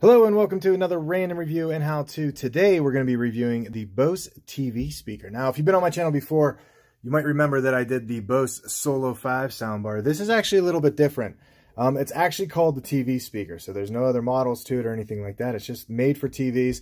Hello and welcome to another random review and how-to. Today we're going to be reviewing the Bose TV speaker. Now, if you've been on my channel before, you might remember that I did the Bose Solo 5 soundbar. This is actually a little bit different. It's actually called the TV speaker, so there's no other models to it or anything like that. It's just made for TVs.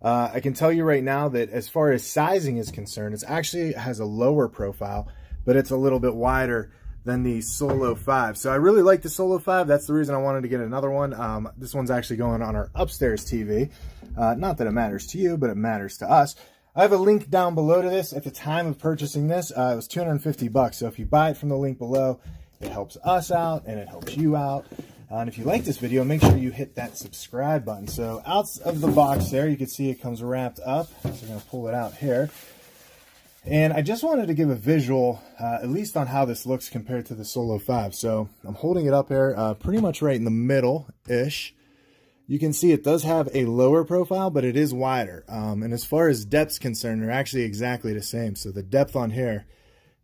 I can tell you right now that as far as sizing is concerned, it actually has a lower profile, but it's a little bit wider than the Solo 5. So I really like the Solo 5. That's the reason I wanted to get another one. This one's actually going on our upstairs TV. Not that it matters to you, but it matters to us. I have a link down below to this. At the time of purchasing this, it was 250 bucks. So if you buy it from the link below, it helps us out and it helps you out. And if you like this video, make sure you hit that subscribe button. So out of the box there, you can see it comes wrapped up. So I'm going to pull it out here. And I just wanted to give a visual, at least on how this looks compared to the Solo 5. So I'm holding it up here, pretty much right in the middle-ish. You can see it does have a lower profile, but it is wider. And as far as depth's concerned, they're actually exactly the same. So the depth on here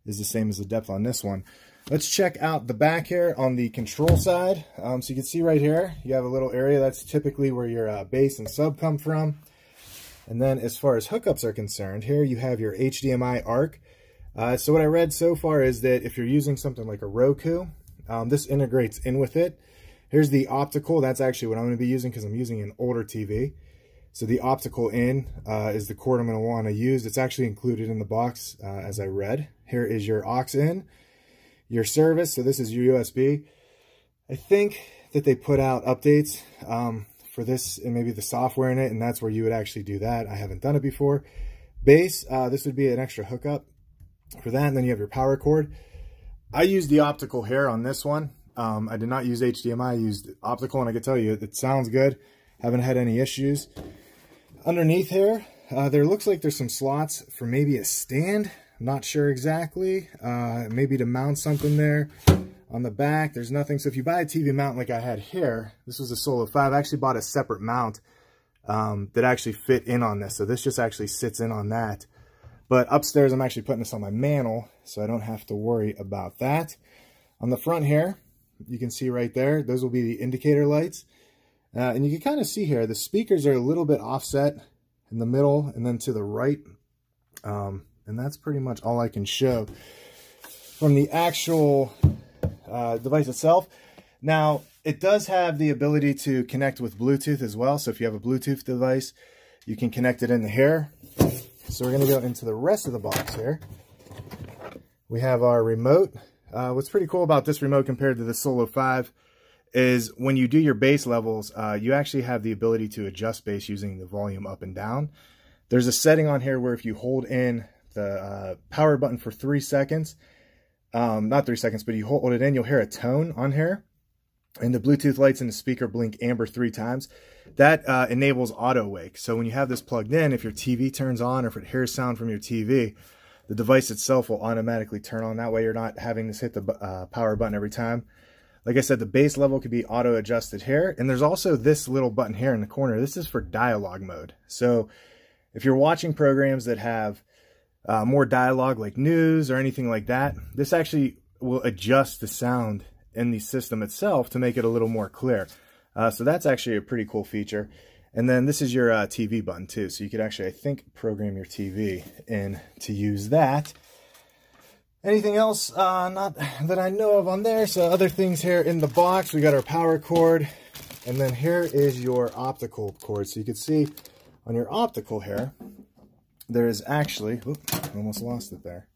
is the same as the depth on this one. Let's check out the back here on the control side. So you can see right here, you have a little area. That's typically where your bass and sub come from. And then as far as hookups are concerned, here you have your HDMI ARC. So what I read so far is that if you're using something like a Roku, this integrates in with it. Here's the optical. That's actually what I'm going to be using because I'm using an older TV. So the optical in is the cord I'm going to want to use. It's actually included in the box as I read. Here is your aux in, your service. So this is your USB. I think that they put out updates for this and maybe the software in it, and that's where you would actually do that. I haven't done it before. Bass, this would be an extra hookup for that, and then you have your power cord. I used the optical here on this one. I did not use HDMI, I used optical, and I can tell you it sounds good. Haven't had any issues. Underneath here, there looks like there's some slots for maybe a stand. I'm not sure exactly. Maybe to mount something there. On the back, there's nothing. So if you buy a TV mount like I had here, this was a Solo 5. I actually bought a separate mount that actually fit in on this. So this just actually sits in on that. But upstairs, I'm actually putting this on my mantle, so I don't have to worry about that. On the front here, you can see right there, those will be the indicator lights. And you can kind of see here, the speakers are a little bit offset in the middle and then to the right. And that's pretty much all I can show from the actual device itself. Now, it does have the ability to connect with Bluetooth as well. So if you have a Bluetooth device, you can connect it into here. So we're going to go into the rest of the box here. We have our remote. What's pretty cool about this remote compared to the Solo 5 is when you do your bass levels, you actually have the ability to adjust bass using the volume up and down. There's a setting on here where if you hold in the power button for 3 seconds, not 3 seconds, but you hold it in, you'll hear a tone on here. And the Bluetooth lights in the speaker blink amber 3 times. That enables auto wake. So when you have this plugged in, if your TV turns on or if it hears sound from your TV, the device itself will automatically turn on. That way you're not having to hit the power button every time. Like I said, the bass level could be auto adjusted here. And there's also this little button here in the corner. This is for dialogue mode. So if you're watching programs that have more dialogue like news or anything like that, this actually will adjust the sound in the system itself to make it a little more clear. So that's actually a pretty cool feature. And then this is your TV button too. So you could actually, I think, program your TV in to use that. Anything else not that I know of on there? So other things here in the box, we got our power cord. And then here is your optical cord. So you can see on your optical here, there is actually, oops, I almost lost it there.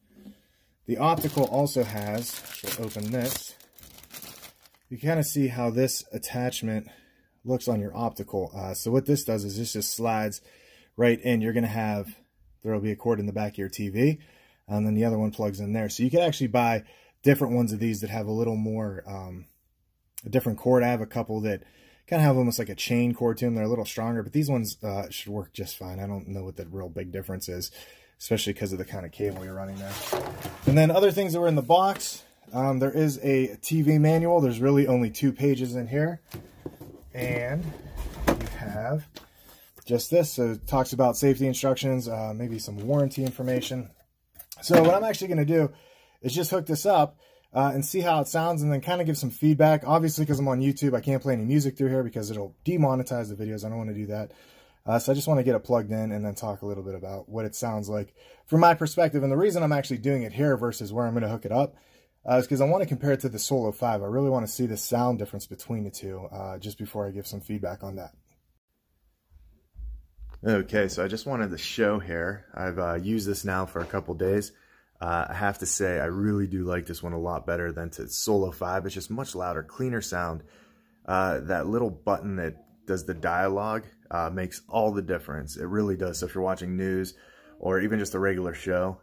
The optical also has, we'll open this. You kind of see how this attachment looks on your optical. So what this does is this just slides right in. You're going to have, there will be a cord in the back of your TV, and then the other one plugs in there. So you can actually buy different ones of these that have a little more, a different cord. I have a couple that kind of have almost like a chain cord to them. They're a little stronger, but these ones should work just fine. I don't know what the real big difference is, especially because of the kind of cable you're running there. And then other things that were in the box, there is a TV manual. There's really only 2 pages in here. And you have just this. So it talks about safety instructions, maybe some warranty information. So what I'm actually going to do is just hook this up. and see how it sounds, and then kind of give some feedback. Obviously, because I'm on YouTube, I can't play any music through here because it'll demonetize the videos. I don't want to do that. So I just want to get it plugged in and then talk a little bit about what it sounds like from my perspective. And the reason I'm actually doing it here versus where I'm going to hook it up is because I want to compare it to the Solo 5. I really want to see the sound difference between the two just before I give some feedback on that. Okay, so I just wanted to show here. I've used this now for a couple days. I have to say I really do like this one a lot better than to Solo 5. It's just much louder, cleaner sound. That little button that does the dialogue makes all the difference. It really does. So if you're watching news or even just a regular show,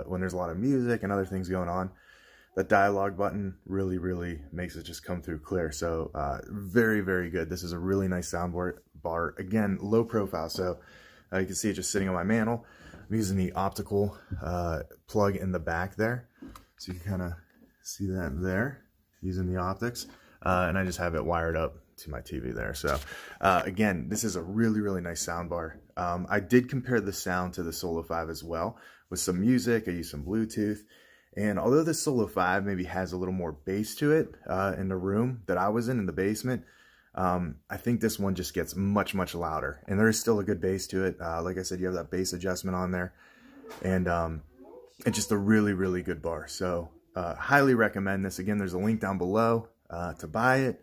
when there's a lot of music and other things going on, the dialogue button really makes it just come through clear. So very, very good. This is a really nice sound bar. Again, low profile. So you can see it just sitting on my mantle. I'm using the optical plug in the back there. So you can kind of see that there using the optics. And I just have it wired up to my TV there. So again, this is a really nice sound bar. I did compare the sound to the Solo 5 as well with some music. I used some Bluetooth, and although the Solo 5 maybe has a little more bass to it in the room that I was in the basement, I think this one just gets much louder, and there is still a good bass to it. Like I said, you have that bass adjustment on there, and it's just a really good bar. So highly recommend this. Again, there's a link down below to buy it.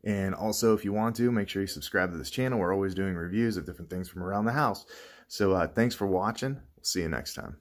And also, if you want to, make sure you subscribe to this channel. We're always doing reviews of different things from around the house. So thanks for watching. We'll see you next time.